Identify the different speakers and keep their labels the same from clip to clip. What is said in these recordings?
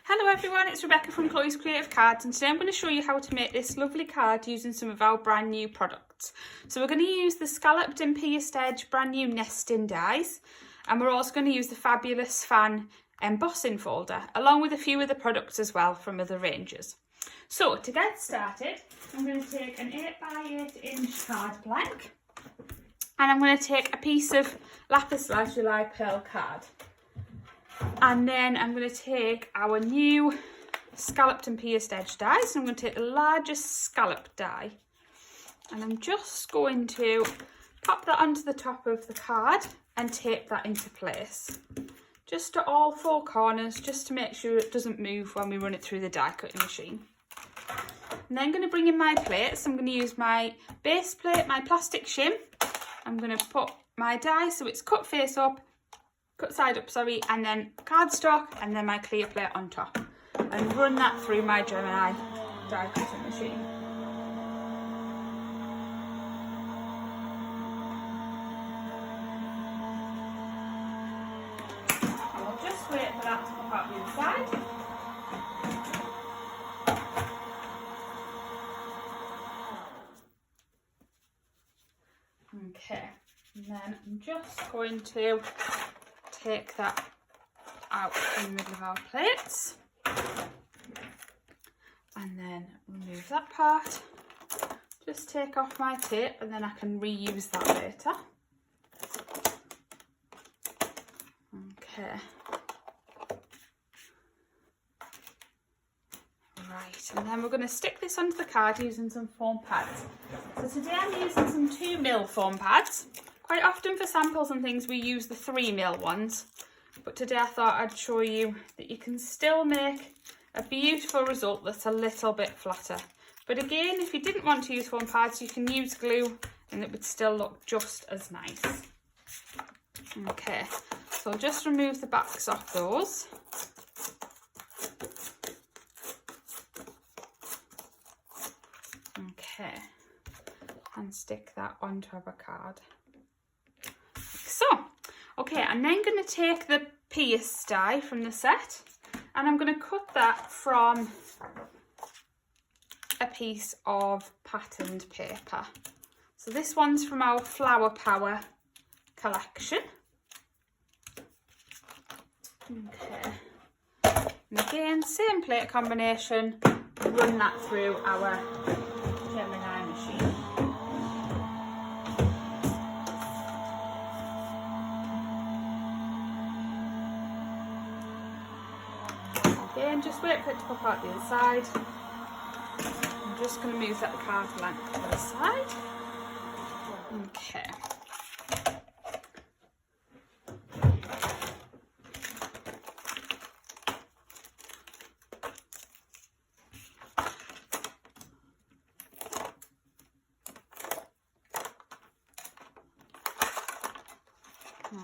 Speaker 1: Hello everyone, it's Rebecca from Chloe's Creative Cards, and today I'm going to show you how to make this lovely card using some of our brand new products. So we're going to use the Scalloped and Pierced Edge brand new nesting dies, and we're also going to use the fabulous fan embossing folder, along with a few other products as well from other ranges. So to get started, I'm going to take an 8x8 inch card blank, and I'm going to take a piece of Lapis Lazuli pearl card. And then I'm going to take our new Scalloped and Pierced Edge dies, and I'm going to take the largest scalloped die, and I'm just going to pop that onto the top of the card and tape that into place, just to all four corners, just to make sure it doesn't move when we run it through the die cutting machine. And then I'm going to bring in my plates. I'm going to use my base plate, my plastic shim. I'm going to put my die so it's cut face up, cut side up, sorry, and then cardstock, and then my clear plate on top, and run that through my Gemini die cutting machine. I'll just wait for that to pop out the inside. Okay, and then I'm just going to take that out in the middle of our plates, and then remove that part. Just take off my tape, and then I can reuse that later. Okay. Right, and then we're going to stick this onto the card using some foam pads. So today I'm using some 2mm foam pads. Quite often for samples and things we use the 3mm ones, but today I thought I'd show you that you can still make a beautiful result that's a little bit flatter. But again, if you didn't want to use foam pads, you can use glue and it would still look just as nice. Okay, so I'll just remove the backs off those. Okay, and stick that onto our card. So, okay, I'm then going to take the pierced die from the set, and I'm going to cut that from a piece of patterned paper. So this one's from our Flower Power collection. Okay, and again, same plate combination, run that through our Gemini machine. Again, just wait for it to pop out the inside. I'm just going to move that card blank to the side. Okay.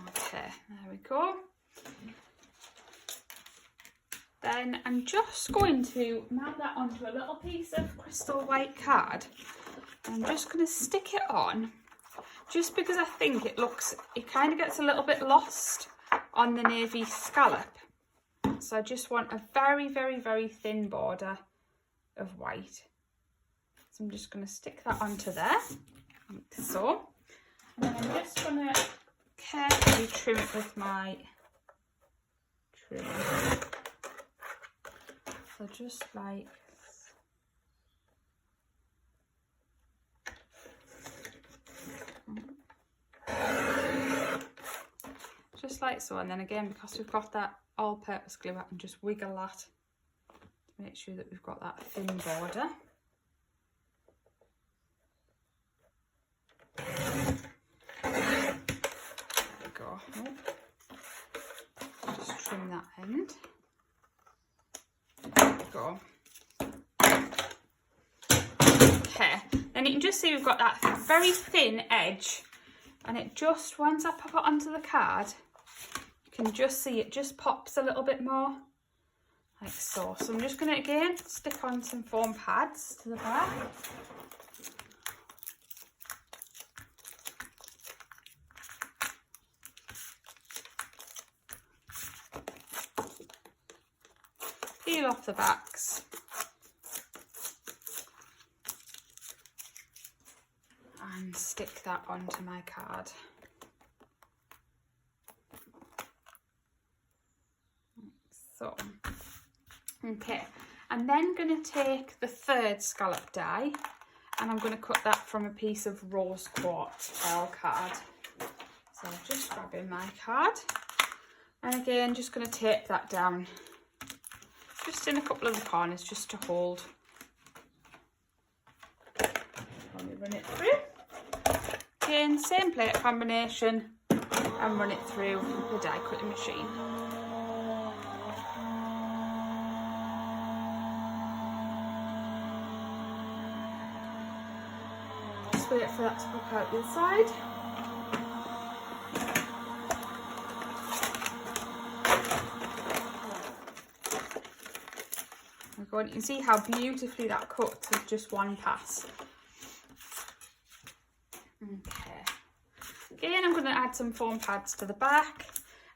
Speaker 1: Okay, there we go. Then I'm just going to mount that onto a little piece of crystal white card. I'm just going to stick it on, just because I think it kind of gets a little bit lost on the navy scallop. So I just want a very, very, very thin border of white. So I'm just going to stick that onto there, like so. And then I'm just going to carefully trim it with my trimmer. So just like so, and then again, because we've got that all-purpose glue, I can just wiggle that to make sure that we've got that thin border. There we go. Just trim that end. Go. Okay, then you can just see we've got that very thin edge, and it just, once I pop it onto the card, you can just see it just pops a little bit more, like so. So I'm just going to again stick on some foam pads to the back. peel off the backs. And stick that onto my card. So, okay, I'm then going to take the third scallop die and I'm going to cut that from a piece of rose quartz L card. So just grabbing my card and again just going to tape that down just in a couple of the corners just to hold. Let me run it through. Again, same plate combination and run it through the die cutting machine. Just wait for that to pop out the other side. You can see how beautifully that cuts with just one pass. Okay. Again, I'm going to add some foam pads to the back,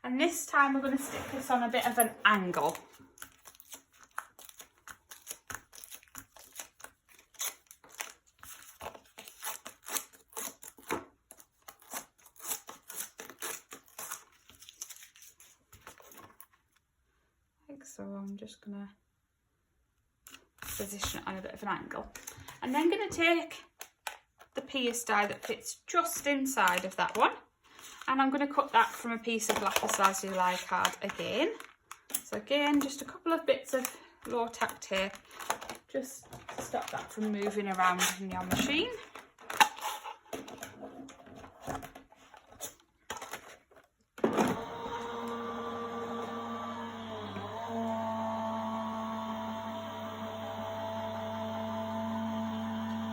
Speaker 1: and this time we're going to stick this on a bit of an angle. Like so, I'm just going to position it on a bit of an angle. And then going to take the pierce die that fits just inside of that one, and I'm going to cut that from a piece of Lapis Lazuli card again. So again, just a couple of bits of low tack tape just to stop that from moving around in your machine.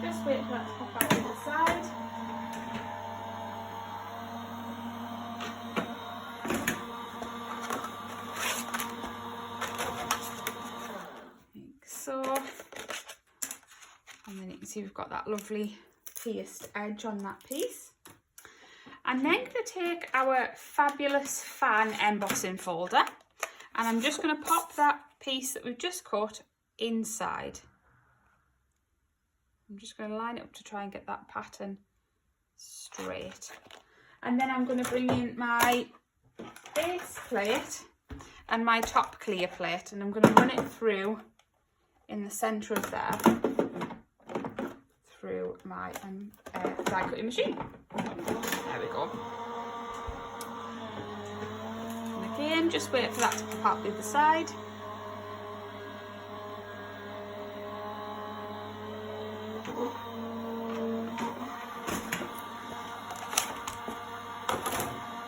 Speaker 1: Just wait for that to pop out to the side. Like so. And then you can see we've got that lovely pierced edge on that piece. I'm then going to take our fabulous fan embossing folder and I'm just going to pop that piece that we've just cut inside. I'm just going to line it up to try and get that pattern straight. And then I'm going to bring in my base plate and my top clear plate and I'm going to run it through in the centre of there through my die cutting machine. There we go. And again, just wait for that to pop out the other side.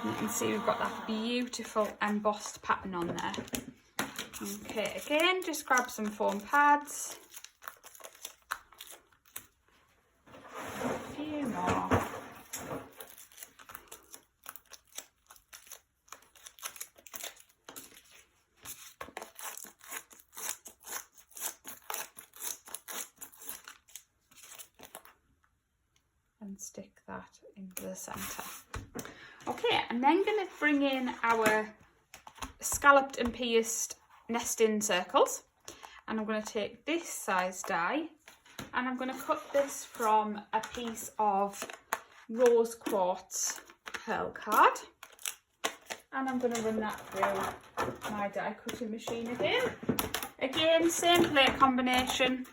Speaker 1: You can see we've got that beautiful embossed pattern on there. Okay, again, just grab some foam pads. A few more. And stick that into the centre. Okay, I'm then going to bring in our scalloped and pierced nesting circles, and I'm going to take this size die and I'm going to cut this from a piece of rose quartz pearl card, and I'm going to run that through my die cutting machine again. Again, same plate combination.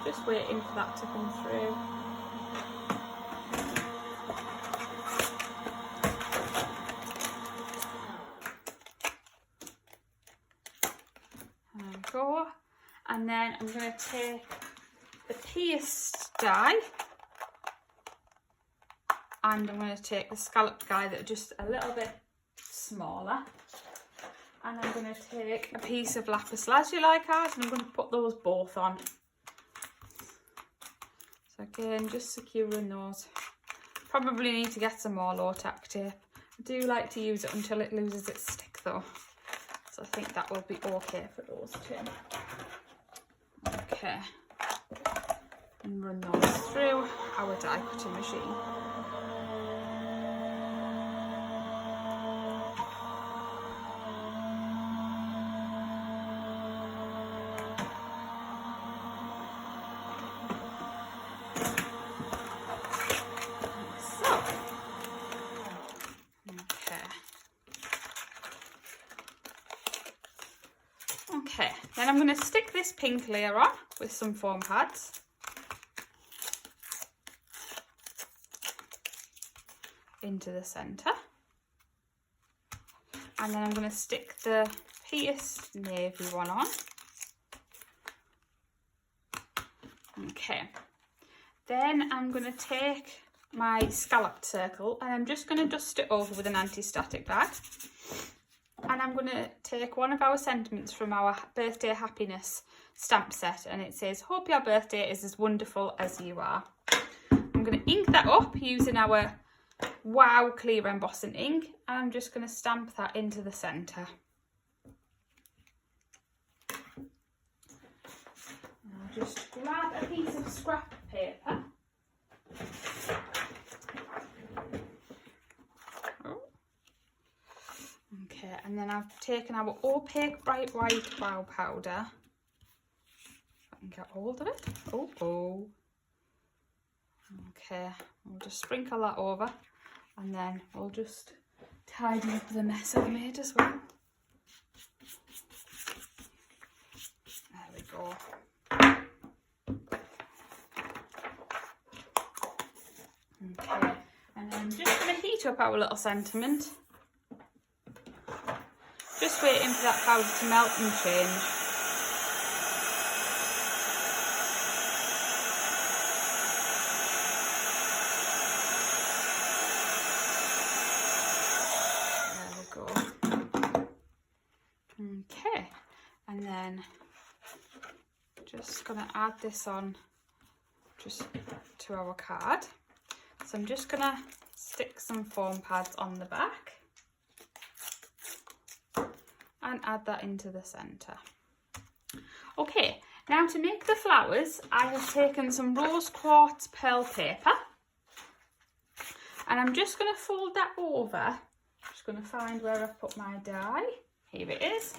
Speaker 1: Just waiting for that to come through. There we go. And then I'm going to take the pierced die and I'm going to take the scalloped die that are just a little bit smaller. And I'm going to take a piece of Lapis Lazuli card and I'm going to put those both on. So again, just securing those. Probably need to get some more low tack tape. I do like to use it until it loses its stick though. So I think that will be okay for those two. Okay. and run those through our die cutting machine. Okay, then I'm going to stick this pink layer on with some foam pads. Into the centre. And then I'm going to stick the pierced navy one on. Okay, then I'm going to take my scalloped circle and I'm just going to dust it over with an anti-static bag. And I'm going to take one of our sentiments from our birthday happiness stamp set, and it says, "Hope your birthday is as wonderful as you are." I'm going to ink that up using our Wow clear embossing ink, and I'm just going to stamp that into the centre. I'll just grab a piece of scrap paper. Okay, and then I've taken our opaque bright white brow powder. If I can get hold of it. Oh. Okay, we'll just sprinkle that over, and then we'll just tidy up the mess I've made as well. There we go. Okay, and then just going to heat up our little sentiment. Just waiting for that powder to melt and change. Okay, and then just going to add this on just to our card. So I'm just going to stick some foam pads on the back and add that into the centre. Okay, now to make the flowers, I have taken some rose quartz pearl paper and I'm just going to fold that over. Just going to find where I've put my die. Here it is.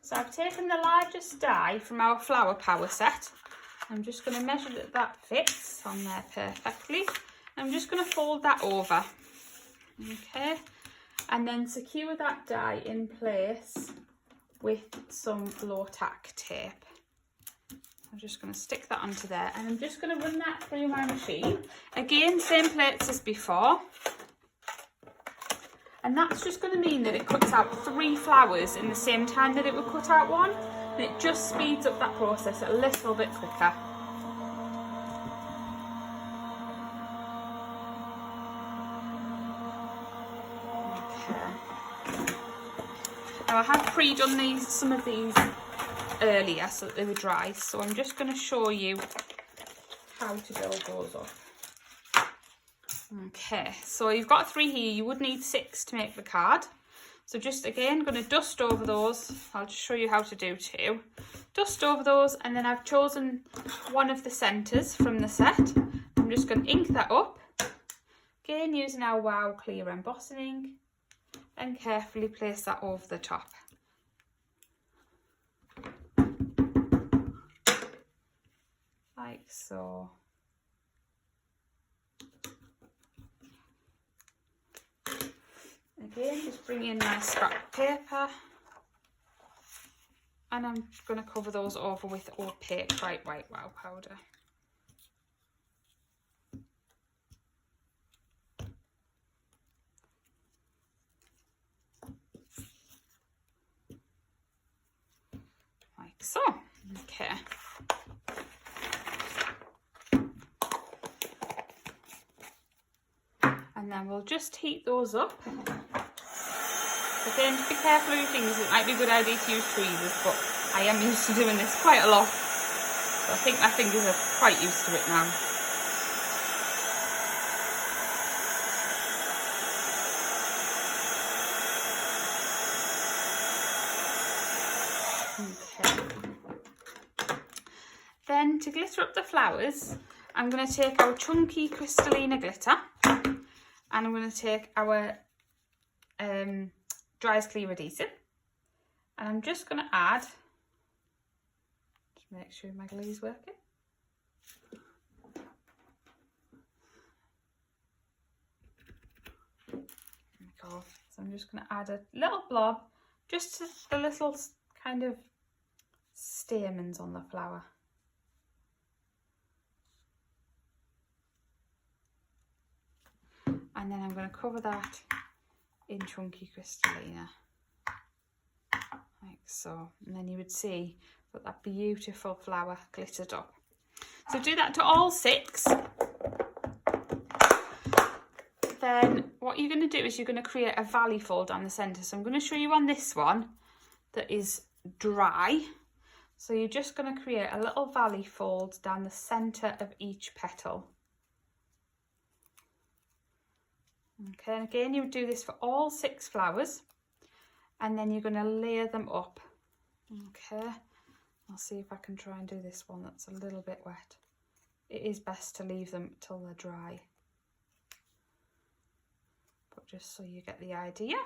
Speaker 1: So I've taken the largest die from our flower power set. I'm just going to measure that that fits on there perfectly. I'm just going to fold that over. Okay, and then secure that die in place with some low tack tape. I'm just going to stick that onto there, and I'm just going to run that through my machine. Again, same plates as before. And that's just going to mean that it cuts out 3 flowers in the same time that it would cut out 1. And it just speeds up that process a little bit quicker. Okay. Now I have pre-done some of these earlier so that they were dry. So I'm just going to show you how to build those up. Okay, so you've got 3 here, you would need 6 to make the card. So just again, going to dust over those. I'll just show you how to do 2. Dust over those, and then I've chosen one of the centres from the set. I'm just going to ink that up. Again, using our Wow clear embossing ink, and carefully place that over the top. Like so. Again, just bring in my scrap paper, and I'm going to cover those over with opaque bright white wow powder. Like so. Okay. And then we'll just heat those up. Again, just be careful with your fingers. It might be a good idea to use tweezers, but I am used to doing this quite a lot. So I think my fingers are quite used to it now. Okay. Then to glitter up the flowers, I'm going to take our chunky Crystallina glitter, and I'm going to take our dry as clear adhesive, and I'm just going to add, just make sure my glue is working. There we go. So I'm just going to add a little blob just to the little kind of stamens on the flower. And then I'm going to cover that in chunky Crystallina, like so. And then you would see that beautiful flower glittered up. So do that to all 6. Then what you're going to do is you're going to create a valley fold down the centre. So I'm going to show you on this one that is dry. So you're just going to create a little valley fold down the centre of each petal. Okay, and again you would do this for all 6 flowers, and then you're going to layer them up. Okay, I'll see if I can try and do this one that's a little bit wet. It is best to leave them till they're dry, but just so you get the idea.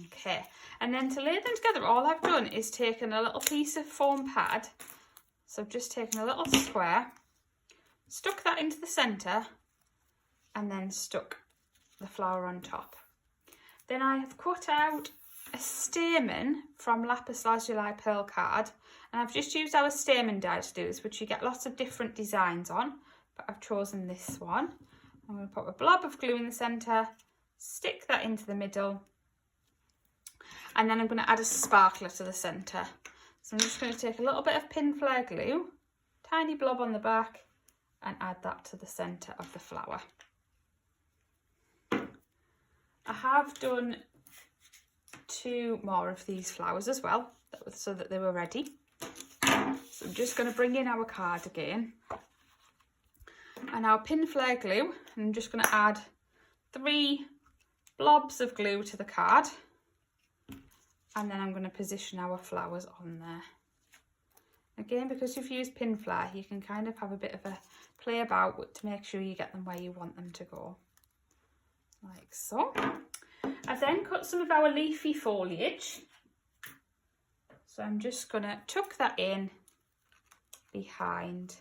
Speaker 1: Okay, and then to lay them together, all I've done is taken a little piece of foam pad. So I've just taken a little square, stuck that into the centre, and then stuck the flower on top. Then I have cut out a stamen from Lapis Lazuli Pearl card, and I've just used our stamen die to do this, which you get lots of different designs on, but I've chosen this one. I'm going to put a blob of glue in the centre, stick that into the middle, and then I'm going to add a sparkler to the centre. So I'm just going to take a little bit of pin flare glue, tiny blob on the back, and add that to the centre of the flower. I have done 2 more of these flowers as well, so that they were ready. So I'm just going to bring in our card again, and our pin flare glue, and I'm just going to add 3 blobs of glue to the card, and then I'm going to position our flowers on there. Again, because you've used pin flare, you can kind of have a bit of a play about to make sure you get them where you want them to go, like so. I've then cut some of our leafy foliage, so I'm just going to tuck that in behind,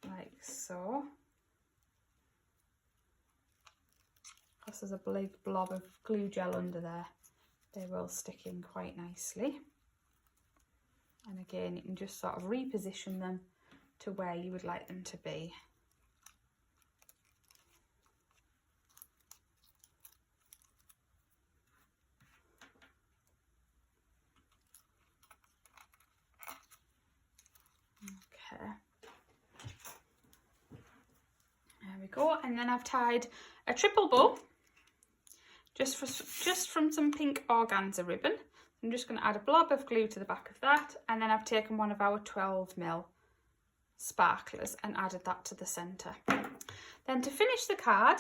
Speaker 1: like so. Because there's a big blob of glue gel under there, they will stick in quite nicely. And again, you can just sort of reposition them to where you would like them to be. Okay. There we go. And then I've tied a triple bow just from some pink organza ribbon. I'm just going to add a blob of glue to the back of that, and then I've taken one of our 12mm sparklers and added that to the centre. Then to finish the card,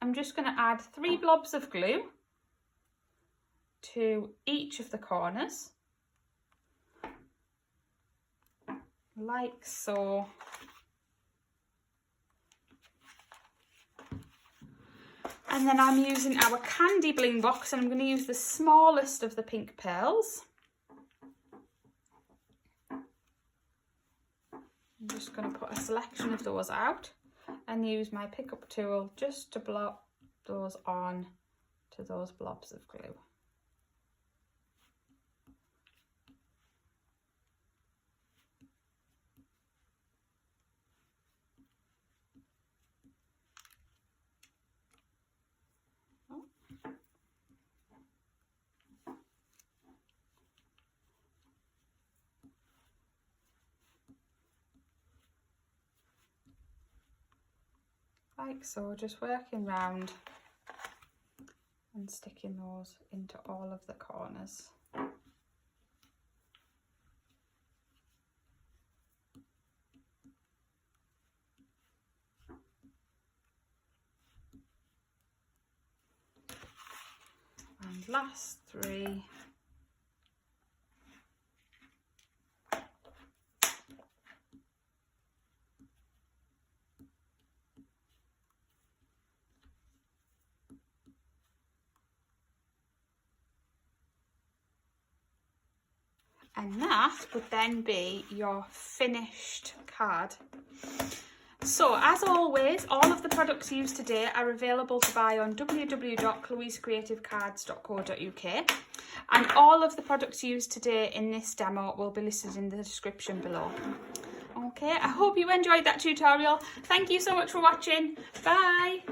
Speaker 1: I'm just going to add 3 blobs of glue to each of the corners, like so. And then I'm using our candy bling box, and I'm going to use the smallest of the pink pearls. I'm just going to put a selection of those out and use my pickup tool just to block those on to those blobs of glue. Like so, just working round and sticking those into all of the corners. And last 3. And that would then be your finished card. So as always, all of the products used today are available to buy on www.chloescreativecards.co.uk, and all of the products used today in this demo will be listed in the description below. Okay, I hope you enjoyed that tutorial. Thank you so much for watching. Bye!